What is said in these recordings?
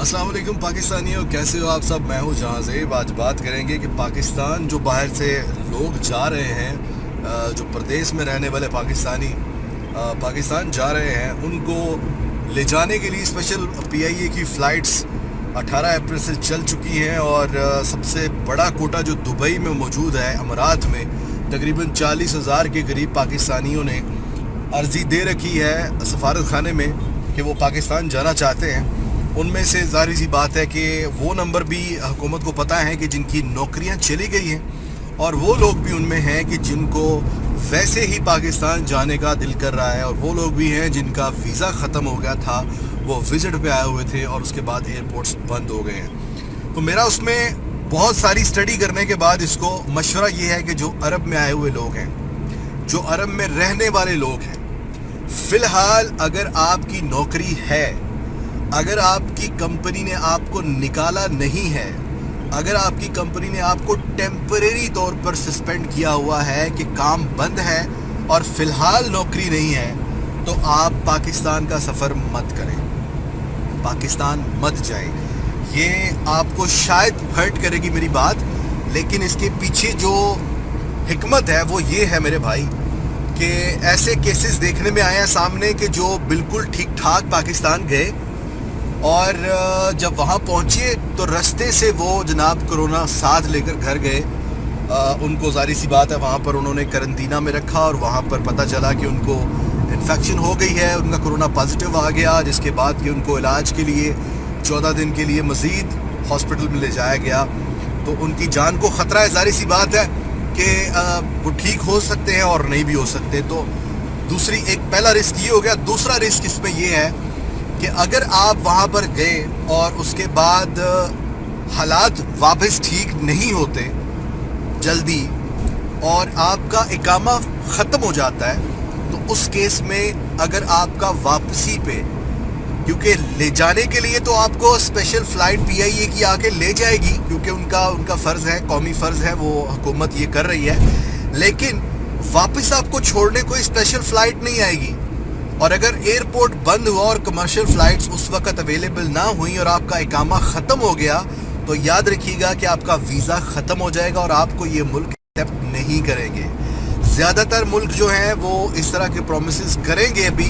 अस्सलाम वालेकुम पाकिस्तानियों, कैसे हो आप सब। मैं हूँ जहाज़ेब। आज बात करेंगे कि पाकिस्तान जो बाहर से लोग जा रहे हैं, जो प्रदेश में रहने वाले पाकिस्तानी पाकिस्तान जा रहे हैं, उनको ले जाने के लिए स्पेशल PIA की फ़्लाइट्स 18 अप्रैल से चल चुकी हैं। और सबसे बड़ा कोटा जो दुबई में मौजूद है, अमारात में, तकरीबन 40,000 के करीब पाकिस्तानियों ने अर्ज़ी दे रखी है सफारत खाने में कि वो पाकिस्तान जाना चाहते हैं। उनमें से ज़ाहिर सी बात है कि वो नंबर भी हुकूमत को पता है कि जिनकी नौकरियां चली गई हैं, और वो लोग भी उनमें हैं कि जिनको वैसे ही पाकिस्तान जाने का दिल कर रहा है, और वो लोग भी हैं जिनका वीज़ा ख़त्म हो गया था, वो विज़िट पे आए हुए थे और उसके बाद एयरपोर्ट्स बंद हो गए हैं। तो मेरा उसमें बहुत सारी स्टडी करने के बाद इसको मशवरा ये है कि जो अरब में आए हुए लोग हैं, जो अरब में रहने वाले लोग हैं, फ़िलहाल अगर आपकी नौकरी है, अगर आपकी कंपनी ने आपको निकाला नहीं है, अगर आपकी कंपनी ने आपको टेम्परेरी तौर पर सस्पेंड किया हुआ है कि काम बंद है और फ़िलहाल नौकरी नहीं है, तो आप पाकिस्तान का सफ़र मत करें, पाकिस्तान मत जाए। ये आपको शायद हर्ट करेगी मेरी बात, लेकिन इसके पीछे जो हिकमत है वो ये है मेरे भाई कि ऐसे केसेस देखने में आए हैं सामने कि जो बिल्कुल ठीक ठाक पाकिस्तान गए और जब वहाँ पहुँचे तो रास्ते से वो जनाब कोरोना साथ लेकर घर गए। उनको ज़ाहिर सी बात है वहाँ पर उन्होंने करंटीना में रखा और वहाँ पर पता चला कि उनको इन्फेक्शन हो गई है, उनका कोरोना पॉजिटिव आ गया, जिसके बाद कि उनको इलाज के लिए 14 दिन के लिए मज़ीद हॉस्पिटल में ले जाया गया। तो उनकी जान को ख़तरा है, ज़ाहिर सी बात है कि वो ठीक हो सकते हैं और नहीं भी हो सकते। तो दूसरी एक पहला रिस्क ये हो गया। दूसरा रिस्क इसमें ये है कि अगर आप वहाँ पर गए और उसके बाद हालात वापस ठीक नहीं होते जल्दी और आपका इकामा ख़त्म हो जाता है, तो उस केस में अगर आपका वापसी पे, क्योंकि ले जाने के लिए तो आपको स्पेशल फ़्लाइट PIA की आके ले जाएगी, क्योंकि उनका फ़र्ज़ है, कौमी फ़र्ज़ है, वो हुकूमत ये कर रही है, लेकिन वापस आपको छोड़ने कोई स्पेशल फ़्लाइट नहीं आएगी। और अगर एयरपोर्ट बंद हुआ और कमर्शियल फ़्लाइट्स उस वक्त अवेलेबल ना हुई और आपका इकामा ख़त्म हो गया, तो याद रखिएगा कि आपका वीज़ा ख़त्म हो जाएगा और आपको ये मुल्क एक्सेप्ट नहीं करेंगे। ज़्यादातर मुल्क जो हैं वो इस तरह के प्रोमिसेस करेंगे अभी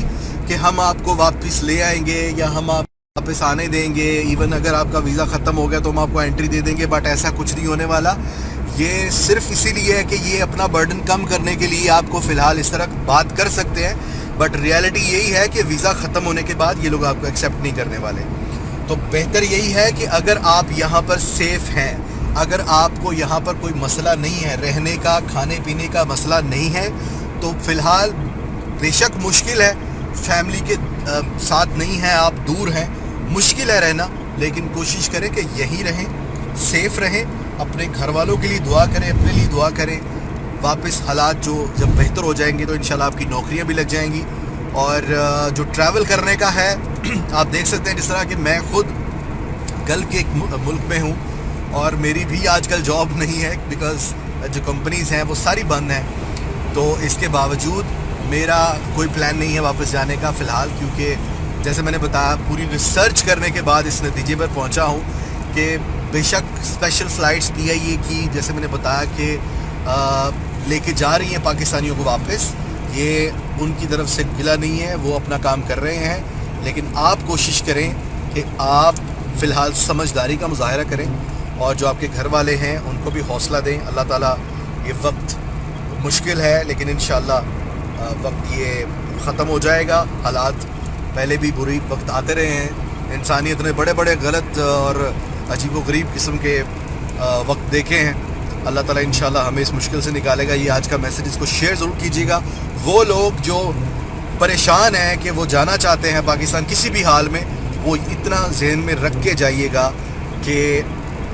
कि हम आपको वापस ले आएंगे या हम आप वापस आने देंगे, इवन अगर आपका वीज़ा ख़त्म हो गया तो हम आपको एंट्री दे देंगे, बट ऐसा कुछ नहीं होने वाला। ये सिर्फ इसीलिए है कि ये अपना बर्डन कम करने के लिए आपको फ़िलहाल इस तरह बात कर सकते हैं, बट रियलिटी यही है कि वीज़ा ख़त्म होने के बाद ये लोग आपको एक्सेप्ट नहीं करने वाले। तो बेहतर यही है कि अगर आप यहाँ पर सेफ़ हैं, अगर आपको यहाँ पर कोई मसला नहीं है, रहने का खाने पीने का मसला नहीं है, तो फ़िलहाल बेशक मुश्किल है, फैमिली के साथ नहीं है, आप दूर हैं, मुश्किल है रहना, लेकिन कोशिश करें कि यहीं रहें, सेफ़ रहें, अपने घर वालों के लिए दुआ करें, अपने लिए दुआ करें। वापस हालात जो जब बेहतर हो जाएंगे तो इंशाल्लाह आपकी नौकरियां भी लग जाएंगी। और जो ट्रैवल करने का है आप देख सकते हैं, जिस तरह कि मैं ख़ुद गल्फ़ के एक मुल्क में हूँ और मेरी भी आजकल जॉब नहीं है, बिकॉज़ जो कंपनीज़ हैं वो सारी बंद हैं। तो इसके बावजूद मेरा कोई प्लान नहीं है वापस जाने का फ़िलहाल, क्योंकि जैसे मैंने बताया, पूरी रिसर्च करने के बाद इस नतीजे पर पहुँचा हूँ कि बेशक स्पेशल फ़्लाइट्स PIA की, जैसे मैंने बताया कि लेके जा रही हैं पाकिस्तानियों को वापस, ये उनकी तरफ से गिला नहीं है, वो अपना काम कर रहे हैं। लेकिन आप कोशिश करें कि आप फ़िलहाल समझदारी का मुज़ाहरा करें, और जो आपके घर वाले हैं उनको भी हौसला दें। अल्लाह ताला, ये वक्त मुश्किल है लेकिन इंशाअल्लाह वक्त ये ख़त्म हो जाएगा। हालात पहले भी बुरी वक्त आते रहे हैं, इंसानियत ने बड़े बड़े गलत और अजीबोगरीब किस्म के वक्त देखे हैं। अल्लाह ताला इंशाल्लाह हमें इस मुश्किल से निकालेगा। ये आज का मैसेज, इसको शेयर ज़रूर कीजिएगा। वो लोग जो परेशान हैं कि वो जाना चाहते हैं पाकिस्तान किसी भी हाल में, वो इतना जहन में रख के जाइएगा कि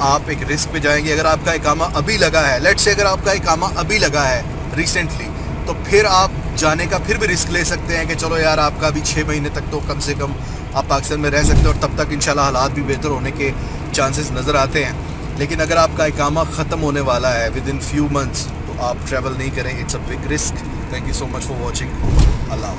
आप एक रिस्क पे जाएंगे। अगर आपका इकामा अभी लगा है, लेट्स से अगर आपका इकामा अभी लगा है रिसेंटली, तो फिर आप जाने का फिर भी रिस्क ले सकते हैं कि चलो यार, आपका अभी 6 महीने तक तो कम से कम आप पाकिस्तान में रह सकते हैं और तब तक इंशाल्लाह हालात भी बेहतर होने के चांसेस नज़र आते हैं। लेकिन अगर आपका इकामा ख़त्म होने वाला है विद इन फ्यू मंथ्स, तो आप ट्रैवल नहीं करें, it's a big risk. Thank you so much for watching. Allah.